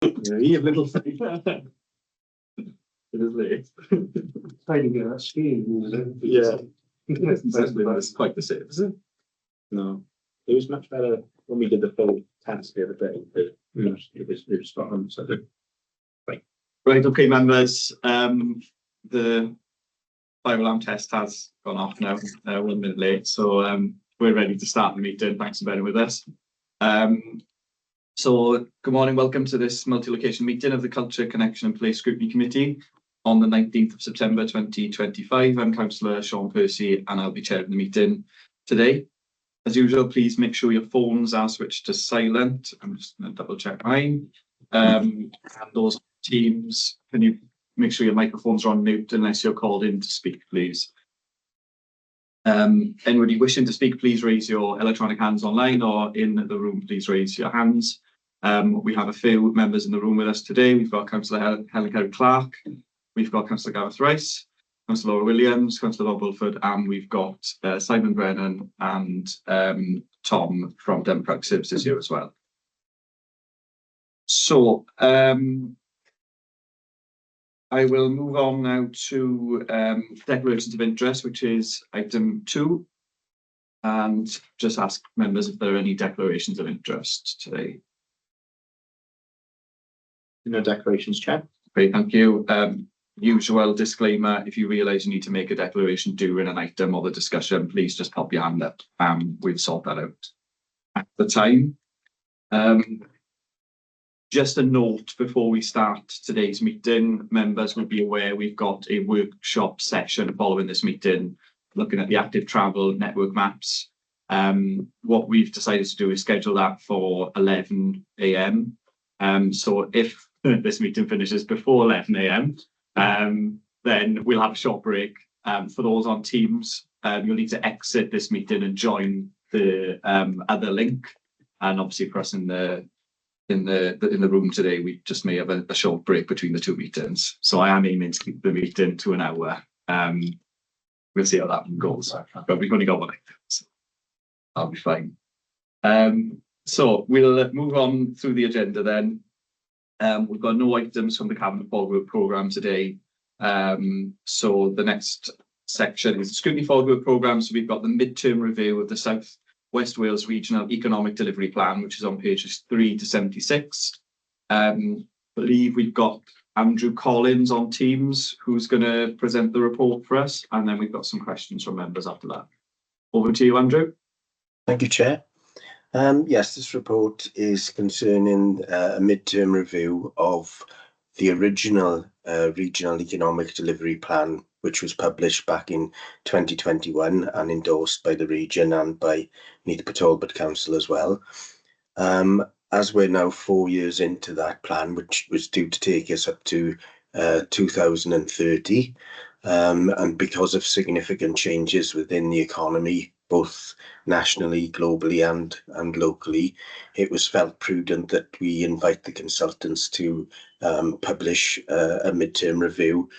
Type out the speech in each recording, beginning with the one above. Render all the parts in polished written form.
You little thing. It is late. Trying to get that scheme. Yeah. It's quite the same, is it? No. It was much better when we did the full test the other day. It was spot on. So Right, okay, members. The fire alarm test has gone off now. 1 minute late, so we're ready to start the meeting. Thanks for bearing with us. So, good morning. Welcome to this multi-location meeting of the Culture, Connection and Place Scrutiny Committee on the 19th of September 2025. I'm Councillor Sean Percy and I'll be chairing the meeting today. As usual, please make sure your phones are switched to silent. I'm just going to double check mine. And those teams, can you make sure your microphones are on mute unless you're called in to speak, please. Anybody wishing to speak, please raise your electronic hands online, or in the room, please raise your hands. We have a few members in the room with us today. We've got Councillor Helen Carey-Clark, we've got Councillor Gareth Rice, Councillor Laura Williams, Councillor Bob Wilford, and we've got Simon Brennan and Tom from Democratic Services here as well. So, I will move on now to declarations of interest, which is item 2, and just ask members if there are any declarations of interest today. no declarations, Chair. Great, thank you. Usual disclaimer: if you realise you need to make a declaration during an item or the discussion, please just pop your hand up. We'll sort that out at the time. Just a note before we start today's meeting, members will be aware we've got a workshop session following this meeting, looking at the active travel network maps. What we've decided to do is schedule that for 11 AM. So if this meeting finishes before 11 AM, then we'll have a short break. For those on Teams, you'll need to exit this meeting and join the other link. And obviously for us in the room today, we just may have a short break between the two meetings. So I am aiming to keep the meeting to an hour. We'll see how that one goes. But we've only got one item, so I'll be fine. So we'll move on through the agenda then. We've got no items from the Cabinet Follow-up programme today. So the next section is the Scrutiny Follow-up programme. So we've got the mid-term review of the South West Wales Regional Economic Delivery Plan, which is on pages 3 to 76. Believe we've got Andrew Collins on Teams, who's going to present the report for us, and then we've got some questions from members after that. Over to you, Andrew. Thank you, Chair. Yes, this report is concerning a mid-term review of the original Regional Economic Delivery Plan, which was published back in 2021 and endorsed by the region and by Neath Talbot Council as well. As we're now 4 years into that plan, which was due to take us up to 2030, and because of significant changes within the economy, both nationally, globally and locally, it was felt prudent that we invite the consultants to publish a mid-term review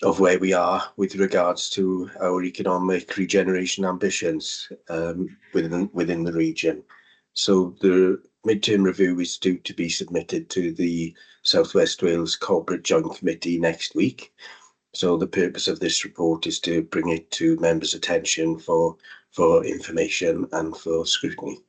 of where we are with regards to our economic regeneration ambitions within the region. So the mid-term review is due to be submitted to the South West Wales Corporate Joint Committee next week. So the purpose of this report is to bring it to members' attention for information and for scrutiny.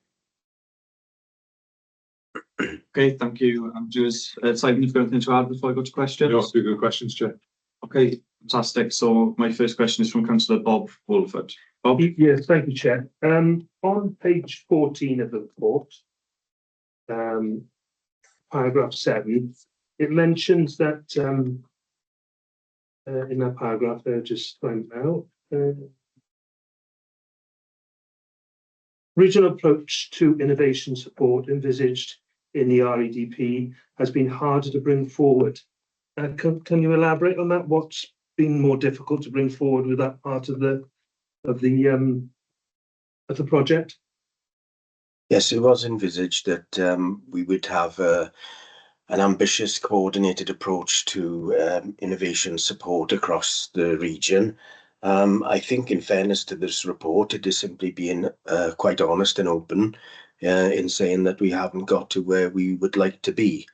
Okay, thank you, Andrew. Simon, you've got anything to add before I go to questions? No, two good questions, Chair. Okay, fantastic. So my first question is from Councillor Bob Wilford. Bob? Yes, thank you, Chair. On page 14 of the report, paragraph 7, it mentions that in that paragraph there, just find out, regional approach to innovation support envisaged in the REDP has been harder to bring forward. Can you elaborate on that? What's been more difficult to bring forward with that part of the project? Yes, it was envisaged that we would have an ambitious, coordinated approach to innovation support across the region. I think, in fairness to this report, it is simply being quite honest and open in saying that we haven't got to where we would like to be.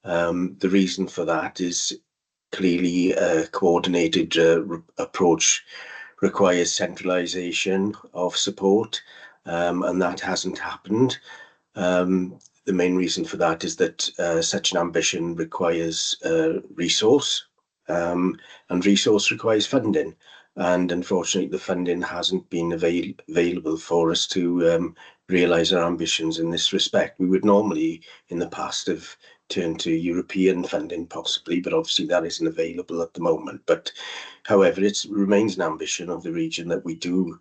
The reason for that is clearly a coordinated approach requires centralisation of support, and that hasn't happened. The main reason for that is that such an ambition requires resource, and resource requires funding. And unfortunately, the funding hasn't been available for us to realise our ambitions in this respect. We would normally, in the past, have turned to European funding possibly, but obviously that isn't available at the moment. But however, it remains an ambition of the region that we do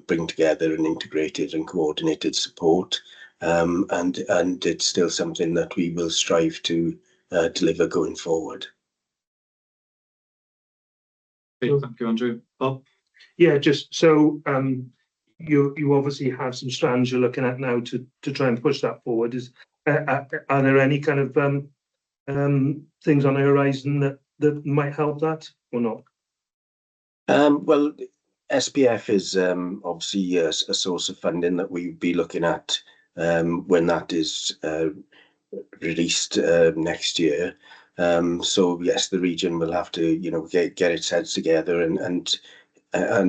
bring together an integrated and coordinated support. And it's still something that we will strive to deliver going forward. Okay, thank you, Andrew. Bob? Yeah, just so you obviously have some strands you're looking at now to try and push that forward. Are there any kind of things on the horizon that might help that or not? Well, SPF is obviously a source of funding that we would be looking at when that is released next year. So yes, the region will have to, get its heads together and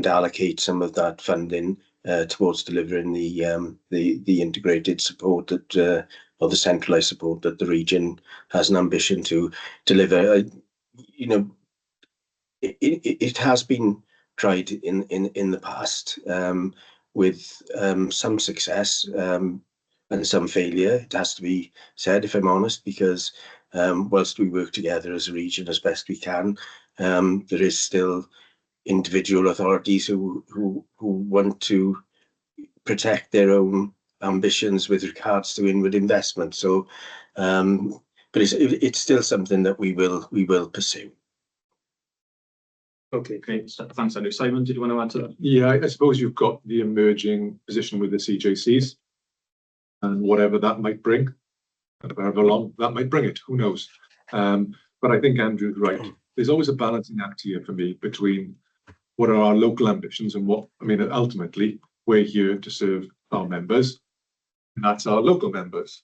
allocate some of that funding towards delivering the integrated support that or the centralised support that the region has an ambition to deliver. It has been tried in the past with some success and some failure. It has to be said, if I'm honest, because whilst we work together as a region as best we can, there is still individual authorities who want to protect their own ambitions with regards to inward investment. So, but it's still something that we will pursue. Okay. Okay, so thanks, Andrew. Simon, did you want to add to that? Yeah, I suppose you've got the emerging position with the CJCs and whatever that might bring, however long that might bring it, who knows? But I think Andrew's right. There's always a balancing act here for me between what are our local ambitions and ultimately, we're here to serve our members, and that's our local members.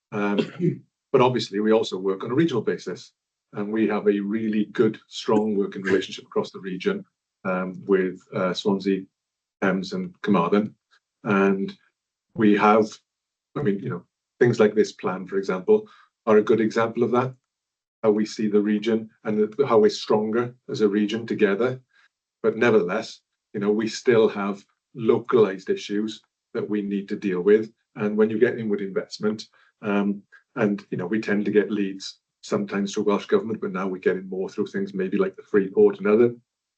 But obviously, we also work on a regional basis. And we have a really good, strong working relationship across the region with Swansea, Thames and Carmarthen. And we have, things like this plan, for example, are a good example of that, how we see the region and how we're stronger as a region together. But nevertheless, we still have localized issues that we need to deal with. And when you get inward investment, we tend to get leads sometimes through Welsh Government, but now we're getting more through things maybe like the Freeport and other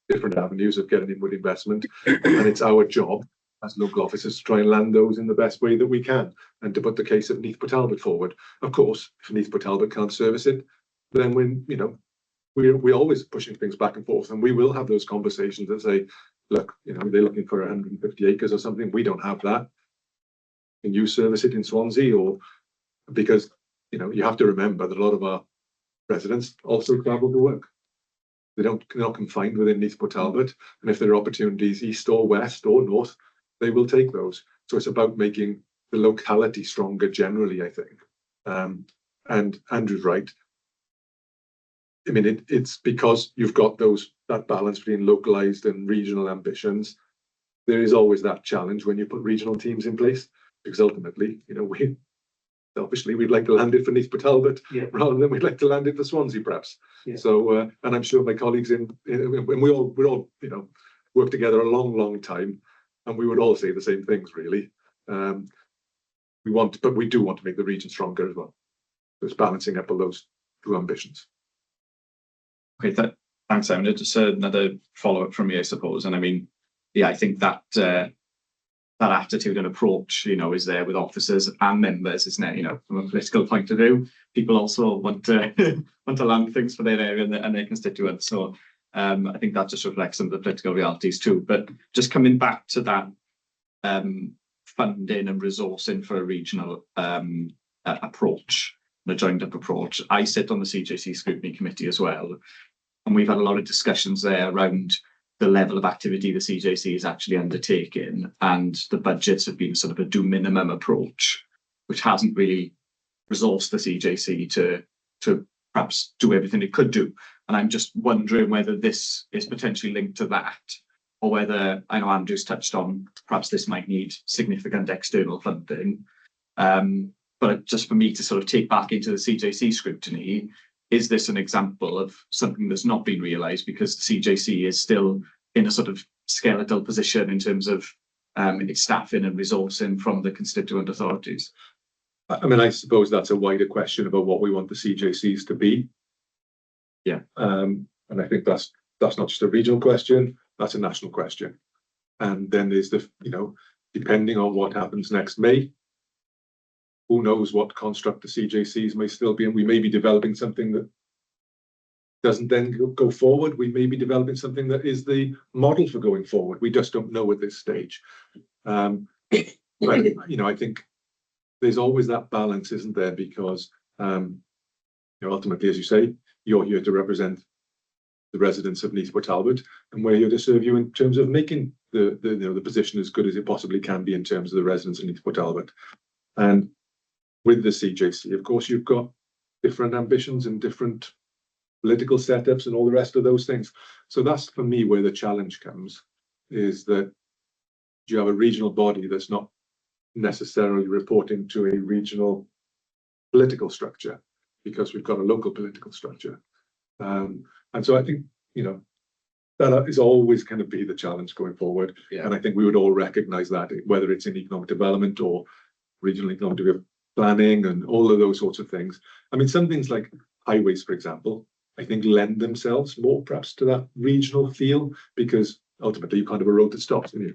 different avenues of getting inward investment. And it's our job as local officers to try and land those in the best way that we can, and to put the case of Neath Talbot forward. Of course, if Neath Talbot can't service it, then we're always pushing things back and forth, and we will have those conversations that say, look, they're looking for 150 acres or something. We don't have that. Can you service it in Swansea? Or because you have to remember that a lot of our residents also travel to work. They're not confined within Neath Talbot, and if there are opportunities east or west or north, they will take those. So it's about making the locality stronger generally, I think. And Andrew's right. It's because you've got that balance between localized and regional ambitions. There is always that challenge when you put regional teams in place, because ultimately, selfishly, we'd like to land it for Neath Talbot rather than we'd like to land it for Swansea, perhaps. Yeah. So, and I'm sure my colleagues and we all work together a long, long time, and we would all say the same things, really. But we do want to make the region stronger as well. So it's balancing up all those two ambitions. Okay, thanks, Simon. Just another follow-up from me, I suppose. And I think that attitude and approach, is there with officers and members, isn't it? From a political point of view, people also want to land things for their area and their constituents. So I think that just reflects some of the political realities too. But just coming back to that funding and resourcing for a regional approach, a joined up approach. I sit on the CJC Scrutiny Committee as well, and we've had a lot of discussions there around the level of activity the CJC is actually undertaking, and the budgets have been sort of a do minimum approach, which hasn't really resourced the CJC to to perhaps do everything it could do. And I'm just wondering whether this is potentially linked to that, or whether, I know Andrew's touched on, perhaps this might need significant external funding. But just for me to sort of take back into the CJC scrutiny, is this an example of something that's not been realised because the CJC is still in a sort of skeletal position in terms of its staffing and resourcing from the constituent authorities? I mean, I suppose that's a wider question about what we want the CJCs to be. Yeah. And I think that's not just a regional question, that's a national question. And then there's the, depending on what happens next May, who knows what construct the CJCs may still be in. We may be developing something that doesn't then go forward. We may be developing something that is the model for going forward. We just don't know at this stage. But, I think there's always that balance, isn't there? Because, ultimately, as you say, you're here to represent the residents of Neath or Talbot, and we're here to serve you in terms of making the position as good as it possibly can be in terms of the residents of Neath or Talbot. And with the CJC, of course, you've got different ambitions and different political setups and all the rest of those things. So that's, for me, where the challenge comes, is that you have a regional body that's not necessarily reporting to a regional political structure, because we've got a local political structure. And so I think, that is always going to be the challenge going forward. Yeah. And I think we would all recognise that, whether it's in economic development or regional economic planning and all of those sorts of things. I mean, some things like highways, for example, I think lend themselves more perhaps to that regional feel, because ultimately you can't have a road that stops, and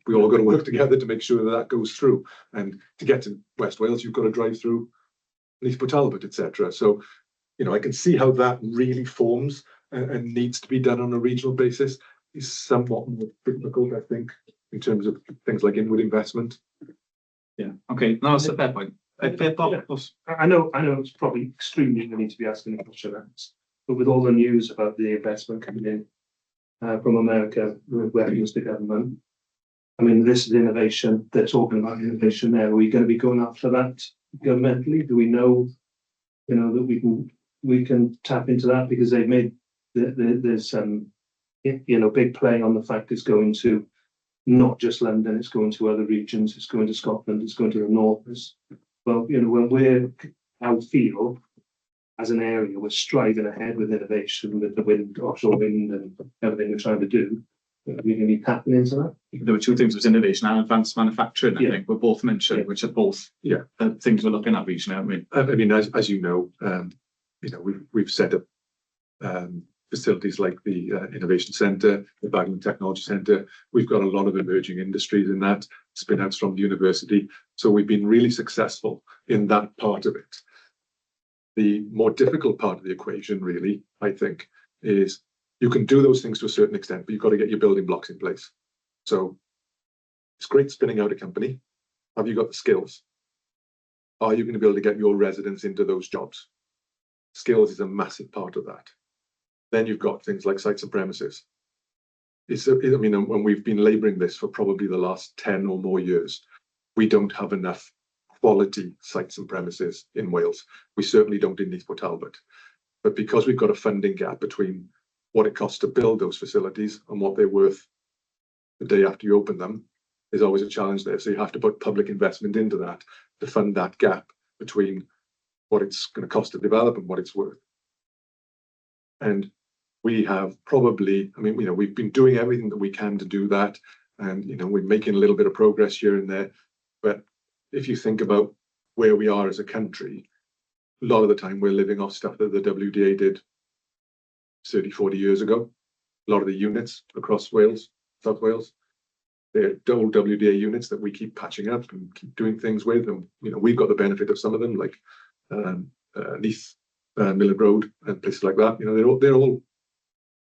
we all got to work together to make sure that goes through. And to get to West Wales, you've got to drive through Neath or Talbot, etc. So, I can see how that really forms and needs to be done on a regional basis. Is somewhat more difficult, I think, in terms of things like inward investment. Yeah. Okay. No, that's a fair point. Fair point, of course. I know it's probably extremely early to be asking a question like this, but with all the news about the investment coming in from America with weapons to government, I mean, this is innovation. They're talking about innovation there. Are we going to be going after that governmentally? Do we know, that we can tap into that, because they've made there's big play on the fact it's going to not just London, it's going to other regions, it's going to Scotland, it's going to the north. Well, when I feel as an area, we're striving ahead with innovation, with the wind, offshore wind, and everything we're trying to do. We're going to be tapping into that. There were two things: was innovation and advanced manufacturing. I think were both mentioned, which are both things we're looking at regionally. I mean, as you know, we've set up facilities like the Innovation Centre, the Bagman Technology Centre. We've got a lot of emerging industries in that, spin-outs from the university. So we've been really successful in that part of it. The more difficult part of the equation, really, I think, is you can do those things to a certain extent, but you've got to get your building blocks in place. So it's great spinning out a company. Have you got the skills? Are you going to be able to get your residents into those jobs? Skills is a massive part of that. Then you've got things like sites and premises. When we've been labouring this for probably the last 10 or more years, we don't have enough quality sites and premises in Wales. We certainly don't in Neath or Talbot. But because we've got a funding gap between what it costs to build those facilities and what they're worth the day after you open them, there's always a challenge there. So you have to put public investment into that to fund that gap between what it's going to cost to develop and what it's worth. And we have probably, we've been doing everything that we can to do that. And, we're making a little bit of progress here and there. But if you think about where we are as a country, a lot of the time we're living off stuff that the WDA did 30, 40 years ago. A lot of the units across Wales, South Wales, they're old WDA units that we keep patching up and keep doing things with. And, we've got the benefit of some of them, like Neath, Miller Road and places like that. They're all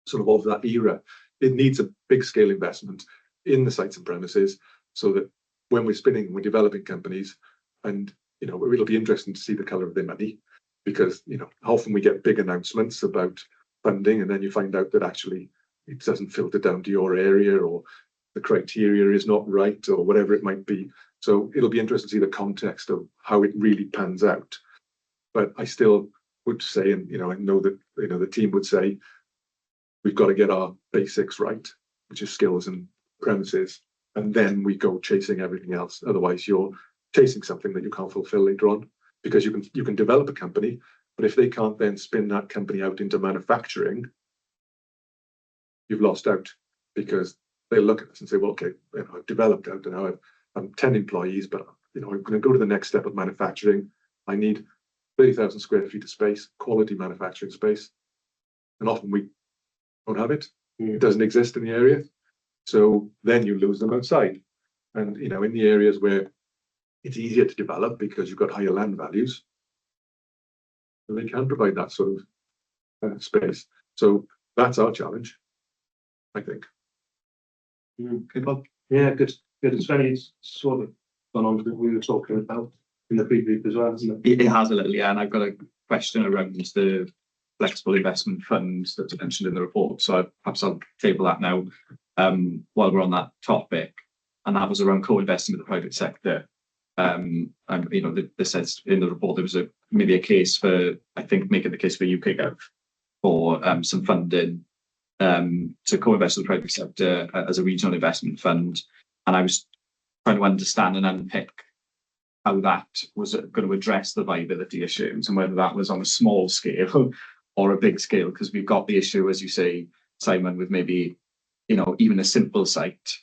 sort of that era. It needs a big scale investment in the sites and premises, so that when we're spinning, we're developing companies, and it'll be interesting to see the colour of their money, because often we get big announcements about funding, and then you find out that actually it doesn't filter down to your area, or the criteria is not right, or whatever it might be. So it'll be interesting to see the context of how it really pans out. But I still would say, and I know that the team would say, we've got to get our basics right, which is skills and premises, and then we go chasing everything else. Otherwise, you're chasing something that you can't fulfill later on, because you can develop a company, but if they can't then spin that company out into manufacturing, you've lost out, because they look at us and say, well, okay, I've developed out, and now I'm 10 employees, but I'm going to go to the next step of manufacturing. I need 30,000 square feet of space, quality manufacturing space, and often we don't have it. It doesn't exist in the area, so then you lose them outside. And in the areas where it's easier to develop because you've got higher land values, they can provide that sort of space. So that's our challenge, I think. Okay, Bob. Yeah, good. It's very sort of gone on to what we were talking about in the pre-brief as well, hasn't it? It has a little, yeah, and I've got a question around the flexible investment funds that's mentioned in the report, so perhaps I'll table that now while we're on that topic, and that was around co-investing with the private sector. And this says in the report there was maybe a case for, I think, making the case for UK Gov for some funding to co-invest with the private sector as a regional investment fund, and I was trying to understand and unpick how that was going to address the viability issues, and whether that was on a small scale or a big scale, because we've got the issue, as you say, Simon, with maybe even a simple site,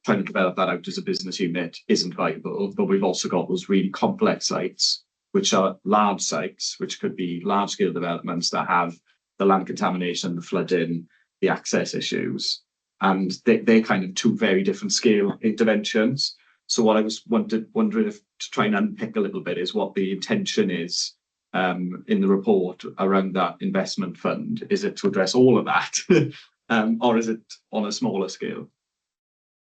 trying to develop that out as a business unit isn't viable. But we've also got those really complex sites, which are large sites, which could be large scale developments that have the land contamination, the flooding, the access issues, and they're kind of two very different scale interventions. So what I was wondering if to try and unpick a little bit is what the intention is in the report around that investment fund. Is it to address all of that, or is it on a smaller scale?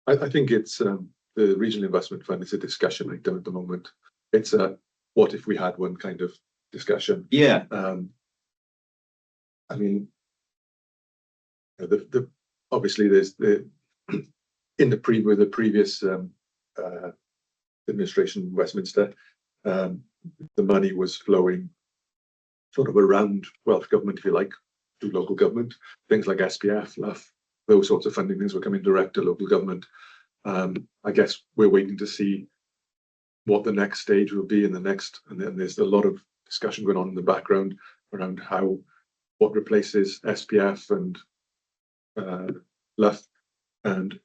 I think it's the regional investment fund is a discussion item at the moment. It's a what if we had one kind of discussion. Yeah. I mean, the obviously there's in the previous administration in Westminster, the money was flowing sort of around Welsh government, if you like, to local government. Things like SPF, LUF, those sorts of funding things were coming direct to local government. I guess we're waiting to see what the next stage will be and then there's a lot of discussion going on in the background around what replaces SPF and LUF and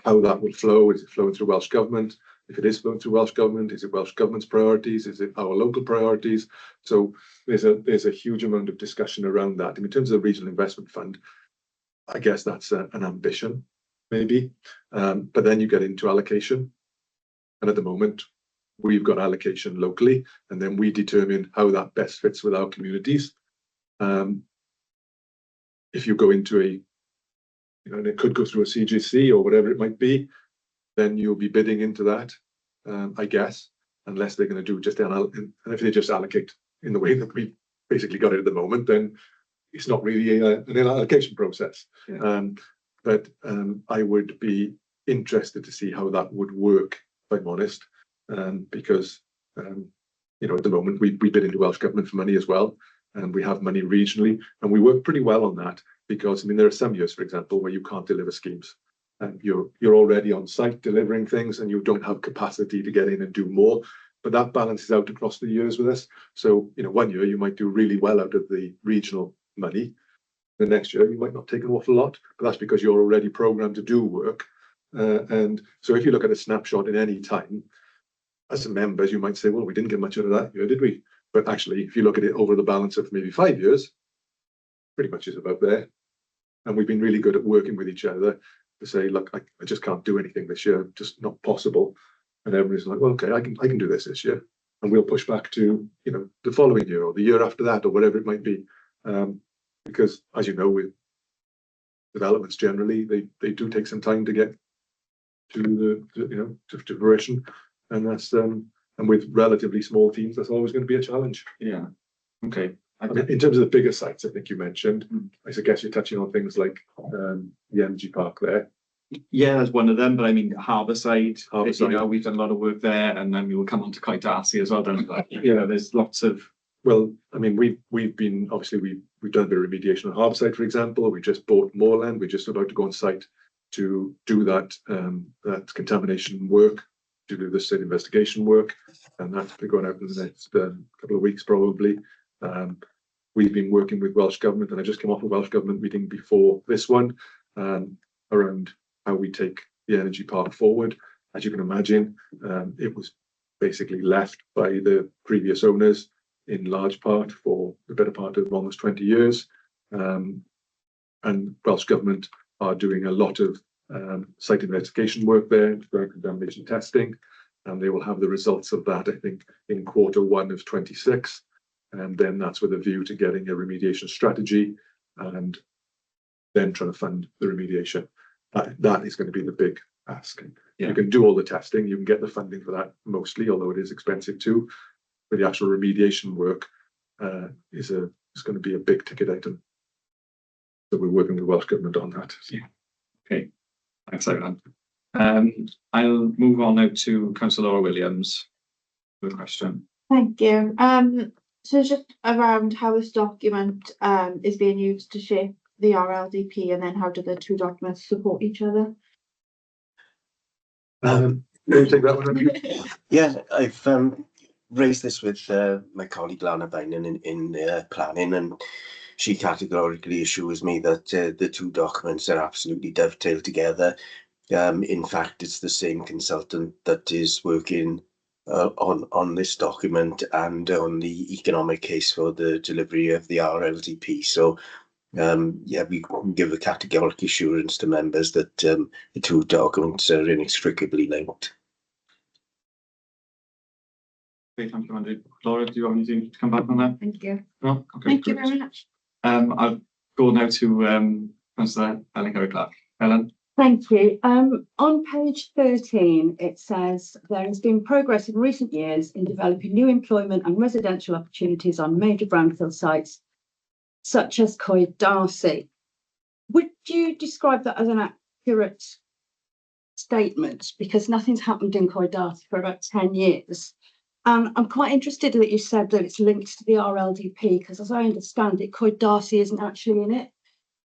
how that will flow. Is it flowing through Welsh government? If it is flowing through Welsh government, is it Welsh government's priorities? Is it our local priorities? So there's a huge amount of discussion around that. And in terms of the regional investment fund, I guess that's an ambition, maybe. But then you get into allocation. And at the moment, we've got allocation locally, and then we determine how that best fits with our communities. If you go into and it could go through a CGC or whatever it might be, then you'll be bidding into that, I guess, unless they're going to do just and if they just allocate in the way that we basically got it at the moment, then it's not really an allocation process. Yeah. But I would be interested to see how that would work, if I'm honest, because at the moment we bid into Welsh government for money as well, and we have money regionally, and we work pretty well on that. Because there are some years, for example, where you can't deliver schemes, and you're already on site delivering things, and you don't have capacity to get in and do more. But that balances out across the years with us. So 1 year you might do really well out of the regional money. The next year you might not take an awful lot, but that's because you're already programmed to do work. And so if you look at a snapshot in any time, as members, you might say, well, we didn't get much out of that year, did we? But actually, if you look at it over the balance of maybe 5 years, pretty much is about there. And we've been really good at working with each other to say, look, I just can't do anything this year, just not possible. And everybody's like, well, okay, I can do this year. And we'll push back to, the following year or the year after that or whatever it might be. Because as you know, with developments generally, they do take some time to get to to fruition. And that's and with relatively small teams, that's always going to be a challenge. Yeah. Okay. In terms of the bigger sites, I think you mentioned, I guess you're touching on things like the energy park there. Yeah, that's one of them. But I mean, Harbourside, Harbourside. we've done a lot of work there, and then we will come on to Coed Darcy as well. Don't we? Yeah, there's lots of Well, I mean, we've been, obviously, we've done a bit of remediation on Harbourside, for example. We just bought more land. We're just about to go on site to do that contamination work, to do the site investigation work, and that's be going out in the next couple of weeks probably. We've been working with Welsh Government, and I just came off a Welsh Government meeting before this one, around how we take the energy park forward. As you can imagine, it was basically left by the previous owners in large part for the better part of almost 20 years. And Welsh Government are doing a lot of site investigation work there, contamination testing, and they will have the results of that, I think, in Q1 of 26. And then that's with a view to getting a remediation strategy and then trying to fund the remediation. That is going to be the big ask. Yeah. You can do all the testing, you can get the funding for that mostly, although it is expensive too. But the actual remediation work is going to be a big ticket item. So we're working with Welsh Government on that. Yeah. Okay. Thanks, everyone. I'll move on now to Councillor Laura Williams with a question. Thank you. So just around how this document is being used to shape the RLDP, and then how do the two documents support each other? Can you take that one? Yeah, I've raised this with my colleague Lana Bynan in planning, and she categorically assures me that the two documents are absolutely dovetailed together. In fact, it's the same consultant that is working on this document and on the economic case for the delivery of the RLDP. So yeah, we can give a categorical assurance to members that the two documents are inextricably linked. Okay, thank you, Andy. Laura, do you have anything to come back on that? Thank you. No? Okay, Thank you great. very much. I'll go now to Councillor Helen Curry-Clark. Helen? Thank you. On page 13, it says there has been progress in recent years in developing new employment and residential opportunities on major brownfield sites, such as Coed Darcy. Would you describe that as an accurate statement? Because nothing's happened in Coed Darcy for about 10 years. And I'm quite interested that you said that it's linked to the RLDP, because as I understand it, Coed Darcy isn't actually in it.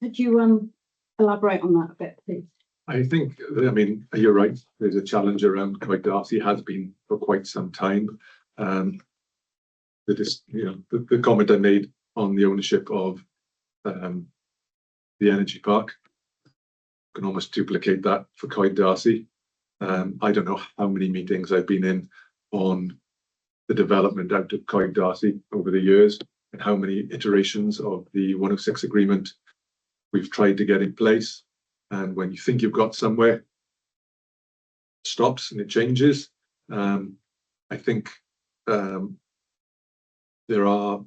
Could you elaborate on that a bit, please? I think, I mean, you're right. There's a challenge around Coed Darcy, has been for quite some time. The comment I made on the ownership of the energy park can almost duplicate that for Coed Darcy. I don't know how many meetings I've been in on the development out of Coed Darcy over the years, and how many iterations of the 106 agreement we've tried to get in place. And when you think you've got somewhere, it stops and it changes. I think there are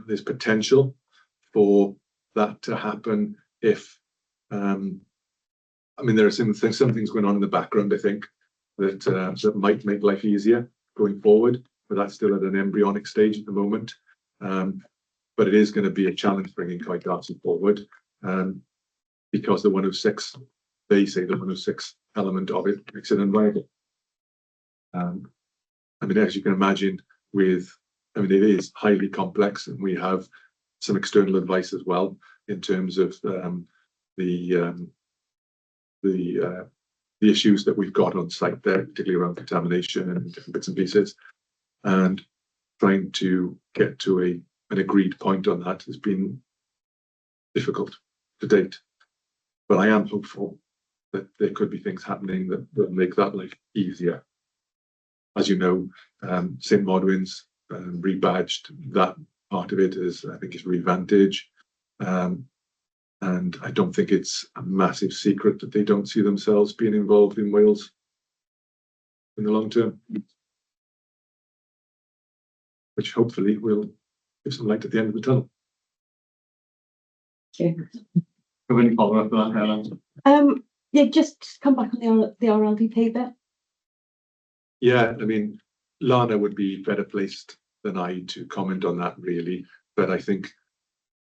there's potential for that to happen if I mean, there are some things going on in the background, I think, that that might make life easier going forward, but that's still at an embryonic stage at the moment. But it is going to be a challenge bringing Coed Darcy forward, because the 106, they say the 106 element of it makes it unviable. I mean, as you can imagine, it is highly complex, and we have some external advice as well in terms of the issues that we've got on site there, particularly around contamination and different bits and pieces, and trying to get to an agreed point on that has been difficult to date. But I am hopeful that there could be things happening that will make that life easier. As you know, St. Modwyn's rebadged that part of it as, I think, is Revantage. And I don't think it's a massive secret that they don't see themselves being involved in Wales in the long term, which hopefully will give some light at the end of the tunnel. Okay. Have any follow-up for that, Helen? Yeah, just come back on the RLDP bit. Yeah, I mean, Lana would be better placed than I to comment on that, really. But I think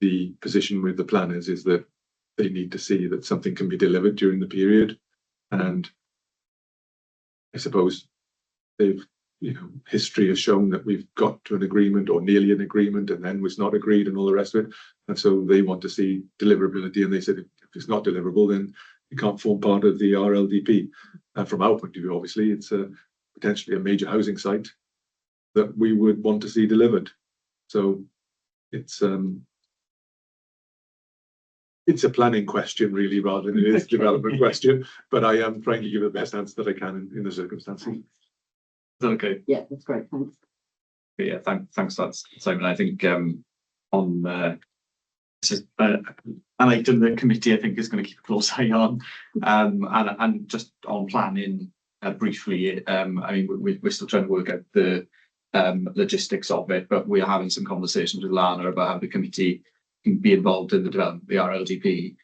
the position with the planners is that they need to see that something can be delivered during the period. And I suppose they've history has shown that we've got to an agreement or nearly an agreement and then was not agreed and all the rest of it. And so they want to see deliverability, and they said if it's not deliverable, then it can't form part of the RLDP. And from our point of view, obviously, it's potentially a major housing site that we would want to see delivered. So it's a planning question, really, rather than it is a development question. But I am trying to give the best answer that I can in the circumstances. Okay. Yeah, that's great. Thanks. Yeah, thanks for that, Simon. I think on this is an item the committee I think is going to keep a close eye on, and just on planning briefly. I mean, we're still trying to work out the logistics of it, but we are having some conversations with Lana about how the committee can be involved in the development of the RLDP.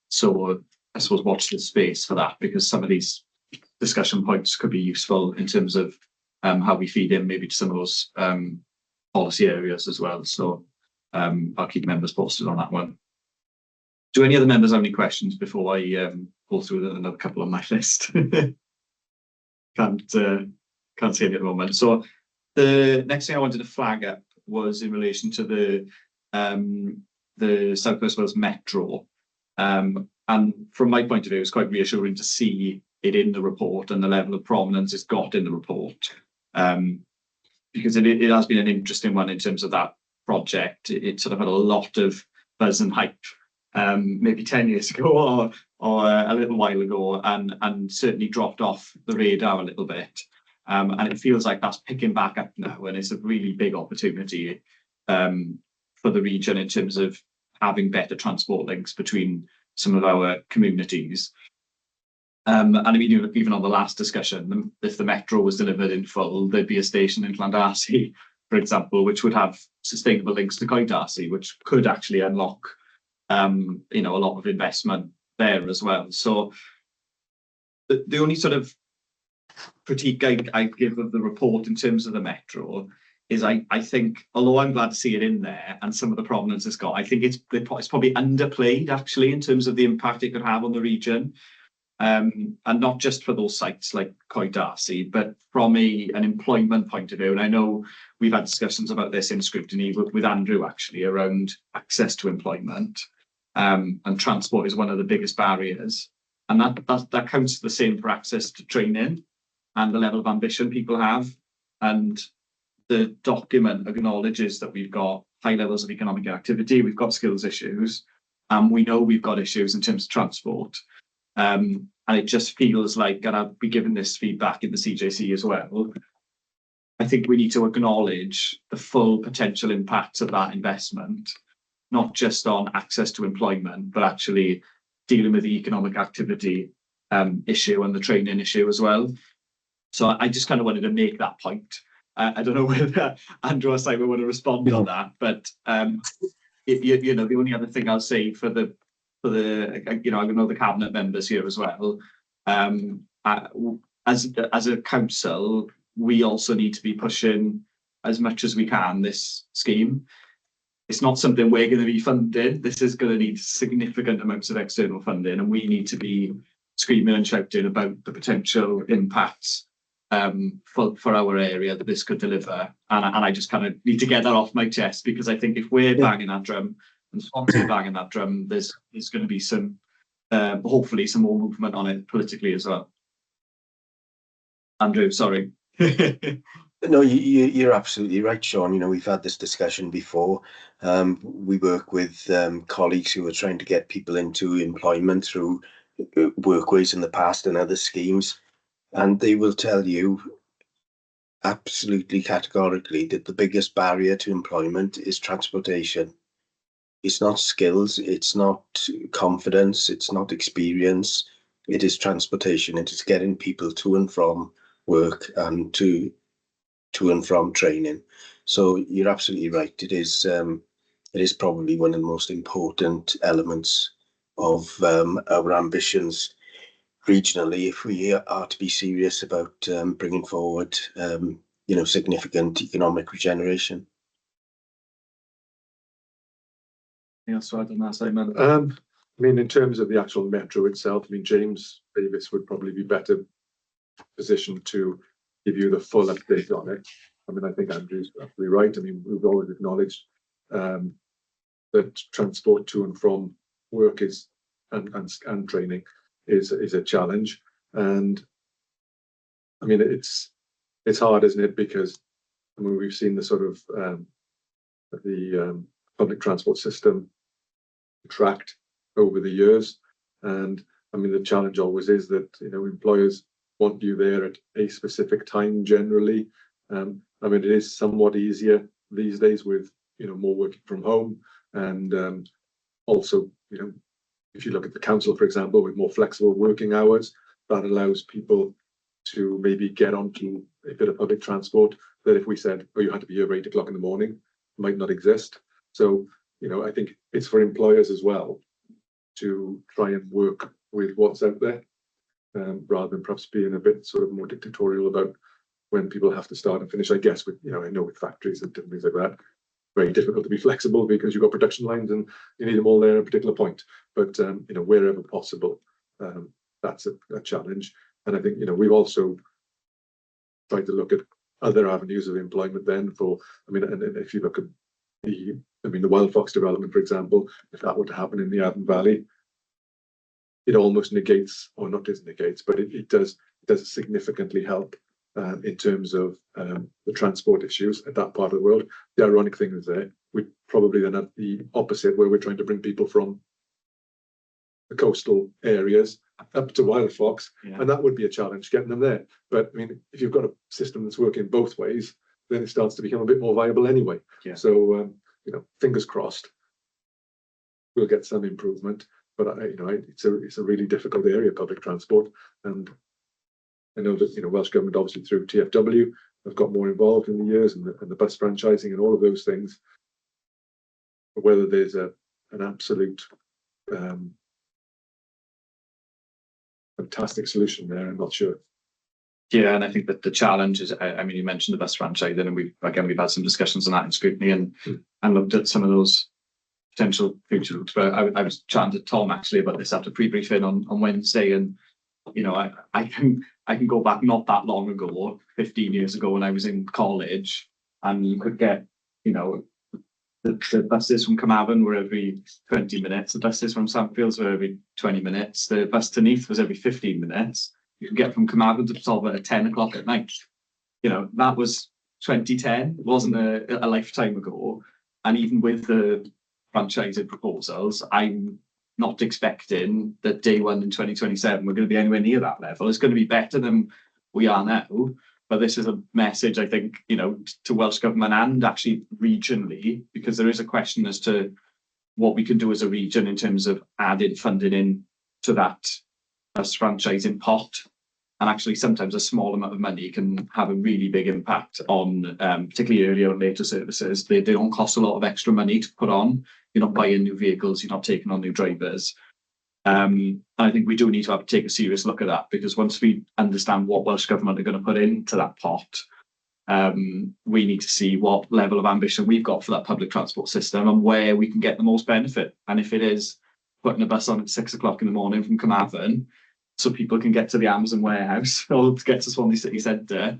So I suppose watch this space for that, because some of these discussion points could be useful in terms of how we feed in maybe to some of those policy areas as well. So I'll keep members posted on that one. Do any other members have any questions before I go through another couple on my list? Can't see any at the moment. So the next thing I wanted to flag up was in relation to the South West Wales Metro. And from my point of view, it's quite reassuring to see it in the report and the level of prominence it's got in the report. Because it has been an interesting one in terms of that project. It sort of had a lot of buzz and hype maybe 10 years ago or a little while ago, and certainly dropped off the radar a little bit. And it feels like that's picking back up now, and it's a really big opportunity for the region in terms of having better transport links between some of our communities. And I mean, even on the last discussion, if the metro was delivered in full, there'd be a station in Llandarcy, for example, which would have sustainable links to Coed-Darcy, which could actually unlock, a lot of investment there as well. So the only sort of critique I give of the report in terms of the metro is I think, although I'm glad to see it in there and some of the prominence it's got, I think it's probably underplayed actually in terms of the impact it could have on the region. And not just for those sites like Coed-Darcy, but from an employment point of view. And I know we've had discussions about this in Scrutiny with Andrew actually around access to employment, and transport is one of the biggest barriers. And that counts the same for access to training and the level of ambition people have. And the document acknowledges that we've got high levels of economic activity, we've got skills issues, and we know we've got issues in terms of transport. And it just feels like, and I'll be giving this feedback in the CJC as well, I think we need to acknowledge the full potential impacts of that investment, not just on access to employment, but actually dealing with the economic activity issue and the training issue as well. So I just kind of wanted to make that point. I don't know whether Andrew or Simon want to respond on that, but the only other thing I'll say for the I know the cabinet members here as well. As a council, we also need to be pushing as much as we can this scheme. It's not something we're going to be funding. This is going to need significant amounts of external funding, and we need to be screaming and shouting about the potential impacts for our area that this could deliver. And I just kind of need to get that off my chest, because I think if we're banging that drum and Swansea banging that drum, there's going to be some, hopefully some more movement on it politically as well. Andrew, sorry. No, you're absolutely right, Sean. We've had this discussion before. We work with colleagues who are trying to get people into employment through workways in the past and other schemes. And they will tell you absolutely categorically that the biggest barrier to employment is transportation. It's not skills, it's not confidence, it's not experience, it is transportation. It is getting people to and from work and to and from training. So you're absolutely right. It is probably one of the most important elements of our ambitions regionally, if we are to be serious about bringing forward significant economic regeneration. Yeah, so I don't know, Simon. I mean, in terms of the actual metro itself, I mean, James Davis would probably be better positioned to give you the full update on it. I mean, I think Andrew's absolutely right. I mean, we've always acknowledged that transport to and from work is and training is a challenge. And I mean, it's hard, isn't it? Because I mean, we've seen the sort of public transport system contract over the years, and I mean, the challenge always is that, you know, employers want you there at a specific time generally. I mean, it is somewhat easier these days with, you know, more working from home, and also, you know, if you look at the council, for example, with more flexible working hours, that allows people to maybe get onto a bit of public transport that if we said, oh, you had to be here at 8 o'clock in the morning, might not exist. So, you know, I think it's for employers as well to try and work with what's out there, rather than perhaps being a bit sort of more dictatorial about when people have to start and finish. I guess with, you know, I know with factories and things like that, very difficult to be flexible because you've got production lines and you need them all there at a particular point. But you know, wherever possible, that's a challenge. And I think, you know, we've also tried to look at other avenues of employment then for, I mean, and if you look at the Wild Fox development, for example, if that were to happen in the Avon Valley, it almost negates, or not just negates, but it does significantly help in terms of the transport issues at that part of the world. The ironic thing is there, we probably then have the opposite, where we're trying to bring people from the coastal areas up to Wild Fox, and that would be a challenge getting them there. But I mean, if you've got a system that's working both ways, then it starts to become a bit more viable anyway. Yeah. So you know, fingers crossed, we'll get some improvement. But you know, it's a really difficult area, public transport, and I know that, you know, Welsh Government obviously through TFW have got more involved in the years, and the bus franchising and all of those things. But whether there's an absolute fantastic solution there, I'm not sure. Yeah, and I think that the challenge is, I mean, you mentioned the bus franchise, and we've had some discussions on that in Scrutiny, and looked at some of those potential future routes. But I was chatting to Tom actually about this after pre-briefing on Wednesday, and you know, I can go back not that long ago, 15 years ago, when I was in college, and you could get, you know, the buses from Carmarthen were every 20 minutes, the buses from Sandfields were every 20 minutes, the bus to Neath was every 15 minutes. You could get from Carmarthen to Talbot at 10 o'clock at night. You know, that was 2010, it wasn't a lifetime ago. And even with the franchising proposals, I'm not expecting that day one in 2027 we're going to be anywhere near that level. It's going to be better than we are now. But this is a message, I think, you know, to Welsh Government and actually regionally, because there is a question as to what we can do as a region in terms of adding funding in to that as franchising pot. And actually, sometimes a small amount of money can have a really big impact on, particularly earlier and later services. They don't cost a lot of extra money to put on. You're not buying new vehicles, you're not taking on new drivers. And I think we do need to take a serious look at that, because once we understand what Welsh Government are going to put into that pot, we need to see what level of ambition we've got for that public transport system and where we can get the most benefit. And if it is putting a bus on at 6 o'clock in the morning from Carmarthen, so people can get to the Amazon warehouse or to get to Swansea City Centre,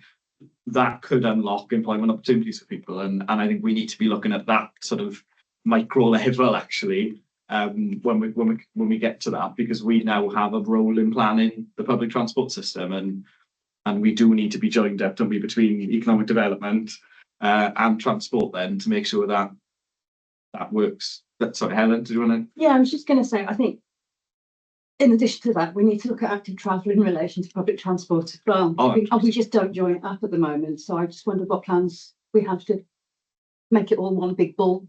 that could unlock employment opportunities for people. And I think we need to be looking at that sort of micro level, actually, when we get to that, because we now have a role in planning the public transport system, and we do need to be joined up, don't we, between economic development and transport then, to make sure that that works. Sorry, Helen, did you want to? Yeah, I was just going to say, I think in addition to that, we need to look at active travel in relation to public transport as well. We just don't join it up at the moment. So I just wondered what plans we have to make it all one big ball.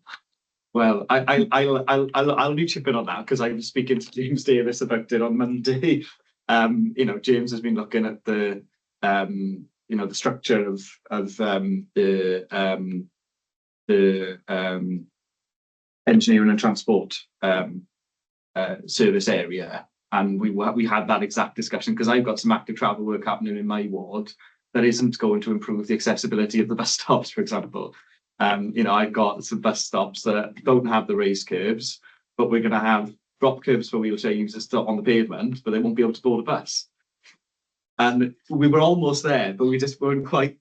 Well, I'll only chip in on that because I was speaking to James Davis about it on Monday. You know, James has been looking at the you know, the structure of the engineering and transport service area, and we had that exact discussion, because I've got some active travel work happening in my ward that isn't going to improve the accessibility of the bus stops, for example. You know, I've got some bus stops that don't have the raised curbs, but we're going to have drop curbs for wheelchair users still on the pavement, but they won't be able to board a bus. And we were almost there, but we just weren't quite,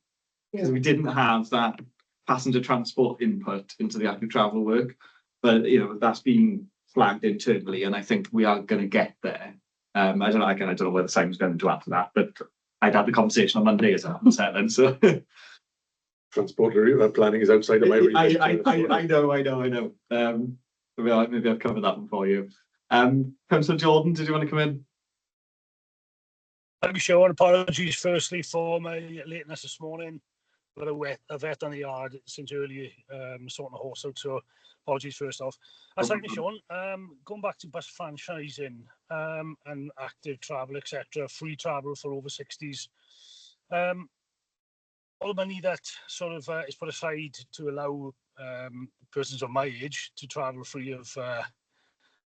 because we didn't have that passenger transport input into the active travel work. But, you know, that's been flagged internally, and I think we are going to get there. I don't know, again, I don't know whether Simon's going to add to that, but I'd had the conversation on Monday as I was telling, so. Transport planning is outside of my remit. I know. Maybe I've covered that one for you. Councillor Jordan, did you want to come in? I'm sure. Apologies firstly for my lateness this morning. Got a vet on the yard since early, sorting the horse out, so apologies first off. Secondly, Sean, going back to bus franchising and active travel, etc., free travel for over 60s. All the money that sort of is put aside to allow persons of my age to travel free of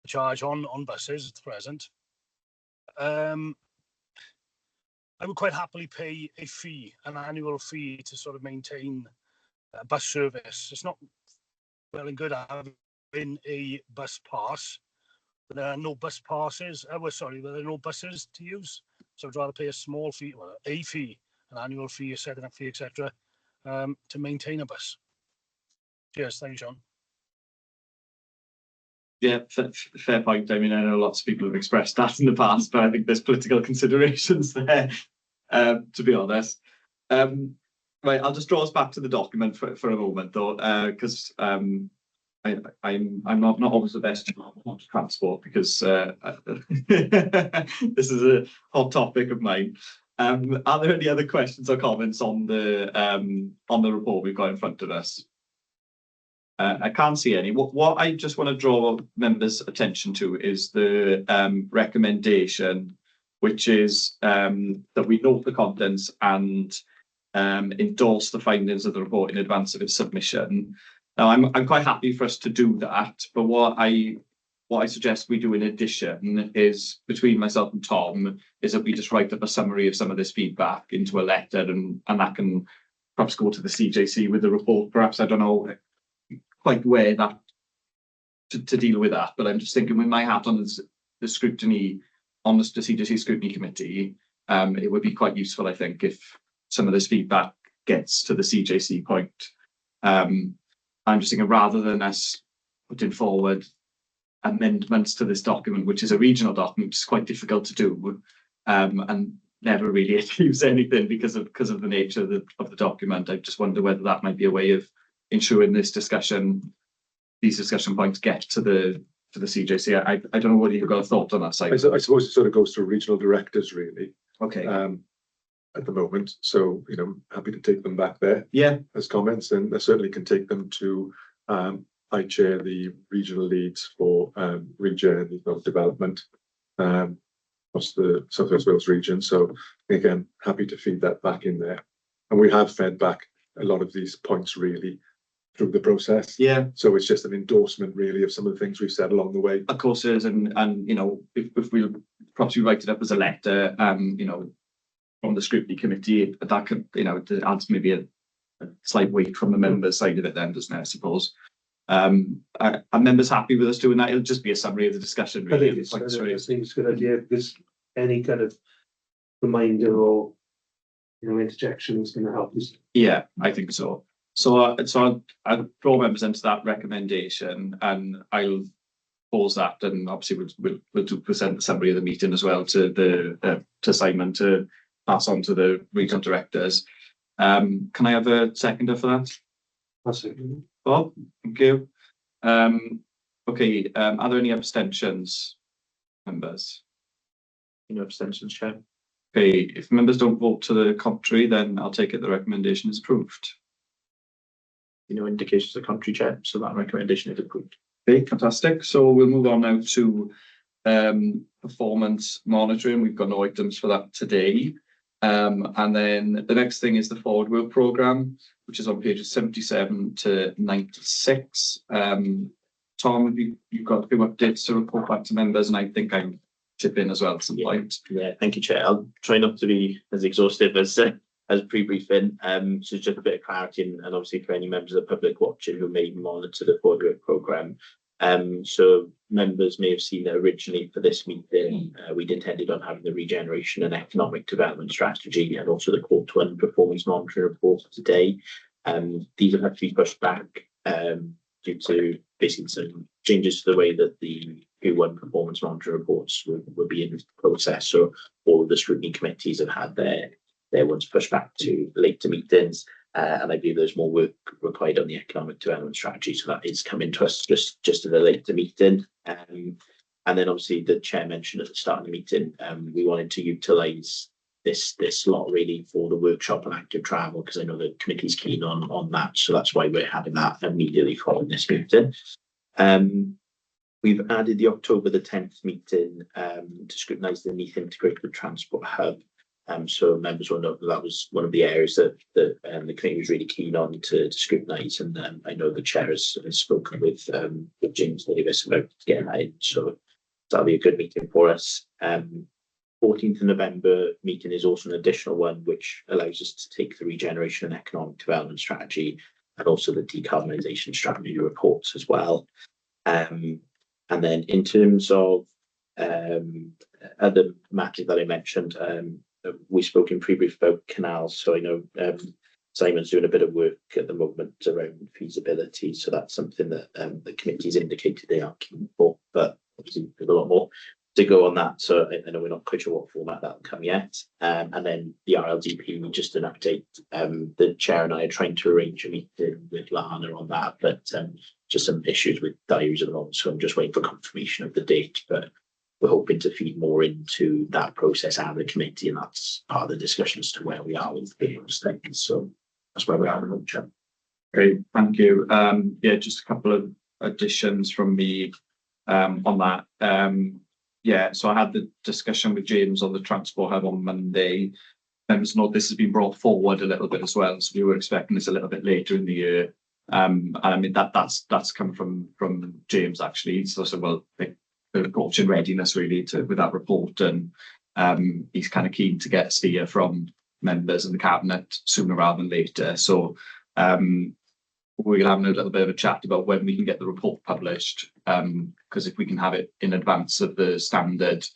charge on buses at the present. I would quite happily pay a fee, an annual fee, to sort of maintain a bus service. It's not well and good having a bus pass, but there are no bus passes. There are no buses to use. So I'd rather pay a small fee, well, a fee, an annual fee, a setting up fee, etc., to maintain a bus. Cheers, thank you, Sean. Yeah, fair point. I mean, I know lots of people have expressed that in the past, but I think there's political considerations there, to be honest. Right, I'll just draw us back to the document for a moment, though, because I'm not always the best on transport, because this is a hot topic of mine. Are there any other questions or comments on the report we've got in front of us? I can't see any. What I just want to draw members' attention to is the recommendation, which is that we note the contents and endorse the findings of the report in advance of its submission. Now, I'm quite happy for us to do that, but what I suggest we do in addition is, between myself and Tom, is that we just write up a summary of some of this feedback into a letter, and that can perhaps go to the CJC with the report. Perhaps, I don't know quite where that to deal with that, but I'm just thinking, with my hat on the scrutiny, on the CJC scrutiny committee, it would be quite useful, I think, if some of this feedback gets to the CJC point. I'm just thinking, rather than us putting forward amendments to this document, which is a regional document, which is quite difficult to do, and never really achieves anything because of the nature of the document. I just wonder whether that might be a way of ensuring these discussion points get to the CJC. I don't know whether you've got a thought on that side. I suppose it sort of goes to regional directors, really. Okay. At the moment, so happy to take them back there. Yeah. As comments, and I certainly can take them to. I chair the regional leads for region and economic development across the South West Wales region. So again, happy to feed that back in there, and we have fed back a lot of these points really through the process. Yeah. So it's just an endorsement really of some of the things we've said along the way. Of course it is, and if we perhaps we write it up as a letter, from the scrutiny committee, that could, it adds maybe a slight weight from the members' side of it then, doesn't it, I suppose. Are members happy with us doing that? It'll just be a summary of the discussion, really. I think it's a good idea, because any kind of reminder or interjection is going to help us. Yeah, I think so. So I'll draw members into that recommendation, and I'll pause that, and obviously we'll present the summary of the meeting as well to Simon to pass on to the regional directors. Can I have a seconder for that? That's it. Bob, thank you. Okay, are there any abstentions, members? No abstentions, Chair. Okay, if members don't vote to the contrary, then I'll take it the recommendation is approved. No indications of contrary, Chair, so that recommendation is approved. Okay, fantastic. So we'll move on now to performance monitoring. We've got no items for that today. And then the next thing is the forward work programme, which is on pages 77 to 96. Tom, have you've got a few updates to report back to members, and I think I'm chip in as well at some point. Yeah, thank you, Chair. I'll try not to be as exhaustive as pre-briefing. So just a bit of clarity, and obviously for any members of the public watching who may monitor the forward work programme, So members may have seen that originally for this meeting, we'd intended on having the regeneration and economic development strategy and also the quarter one performance monitoring report today. These have had to be pushed back due to basically some changes to the way that the Q1 performance monitoring reports were being processed. So all of the scrutiny committees have had their ones pushed back to later meetings. And I believe there's more work required on the economic development strategy. So that is coming to us just at a later meeting. And then obviously the chair mentioned at the start of the meeting, we wanted to utilise this slot really for the workshop on active travel, because I know the committee's keen on that. So that's why we're having that immediately following this meeting. We've added the October the 10th meeting to scrutinise the Neath integrated transport hub. So members will know that was one of the areas that the committee was really keen on to scrutinise, and I know the chair has spoken with James Davis about getting that in, so that'll be a good meeting for us. 14th of November meeting is also an additional one which allows us to take the regeneration and economic development strategy and also the decarbonisation strategy reports as well. And then in terms of other matters that I mentioned, we spoke in pre-brief about canals. So I know Simon's doing a bit of work at the moment around feasibility. So that's something that the committee's indicated they are keen for, but obviously there's a lot more to go on that. So I know we're not quite sure what format that'll come yet. And then the RLDP, just an update. The chair and I are trying to arrange a meeting with Lana on that, but just some issues with diaries at the moment. So I'm just waiting for confirmation of the date, but we're hoping to feed more into that process out of the committee, and that's part of the discussion as to where we are with those things. So that's where we are in the chat. Great, thank you. Yeah, just a couple of additions from me on that. Yeah, so I had the discussion with James on the transport hub on Monday. Members know this has been brought forward a little bit as well, so we were expecting this a little bit later in the year. And I mean that's come from James actually. So I said, well, the approach and readiness really with that report, and he's kind of keen to get a steer from members and the cabinet sooner rather than later. So we're having a little bit of a chat about when we can get the report published, because if we can have it in advance of the standard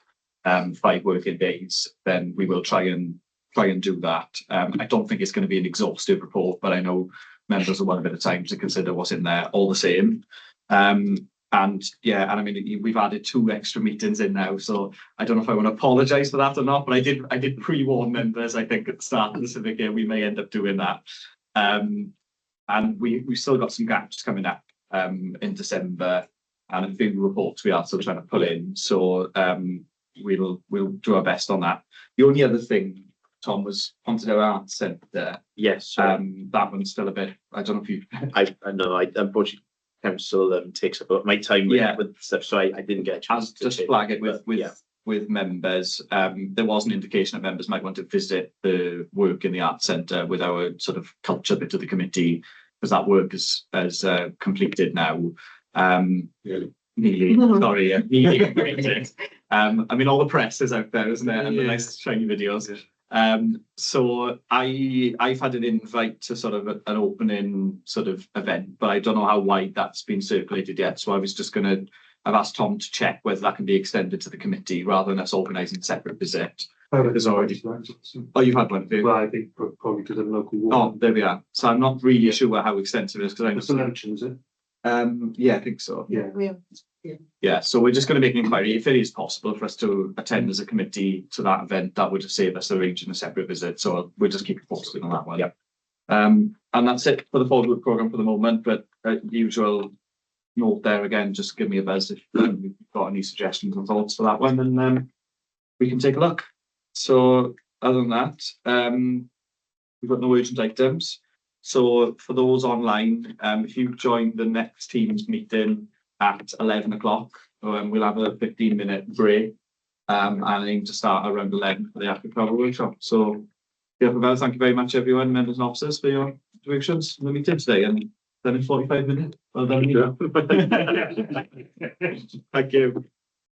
5 working days, then we will try and do that. I don't think it's going to be an exhaustive report, but I know members will want a bit of time to consider what's in there all the same. And yeah, and I mean, we've added 2 extra meetings in now, so I don't know if I want to apologise for that or not, but I did pre-warn members, I think, at the start of the civic year, we may end up doing that. And we've still got some gaps coming up in December, and a few reports we are still trying to pull in. So we'll do our best on that. The only other thing, Tom, was onto our arts centre. Yes. That one's still a bit. I don't know if you. I know. I unfortunately council takes up my time with stuff, so I didn't get a chance to just flag it with members. There was an indication that members might want to visit the work in the arts centre with our sort of culture bit of the committee, because that work is completed now. Nearly completed. I mean, all the press is out there, isn't it? And the nice shiny videos. So I've had an invite to sort of an opening sort of event, but I don't know how wide that's been circulated yet. So I was just I've asked Tom to check whether that can be extended to the committee rather than us organising a separate visit. There's already. Oh, you've had one, have you? Well, I think probably to the local ward. Oh, there we are. So I'm not really sure how extensive it is, because It's a luncheon, is it? yeah, I think so. Yeah. Yeah, so we're just going to make an inquiry. If it is possible for us to attend as a committee to that event, that would just save us arranging a separate visit. So we'll just keep you posted on that one. Yeah. And that's it for the forward programme for the moment. But usual note there again, just give me a buzz if you've got any suggestions and thoughts for that one, and we can take a look. So other than that, we've got no urgent items. So for those online, if you join the next Teams meeting at 11 o'clock, we'll have a 15-minute break, and aim to start around 11 for the active travel workshop. So yeah, thank you very much, everyone, members and officers, for your contributions in the meeting today, and then in 45 minutes. Well done. Yeah. Thank you.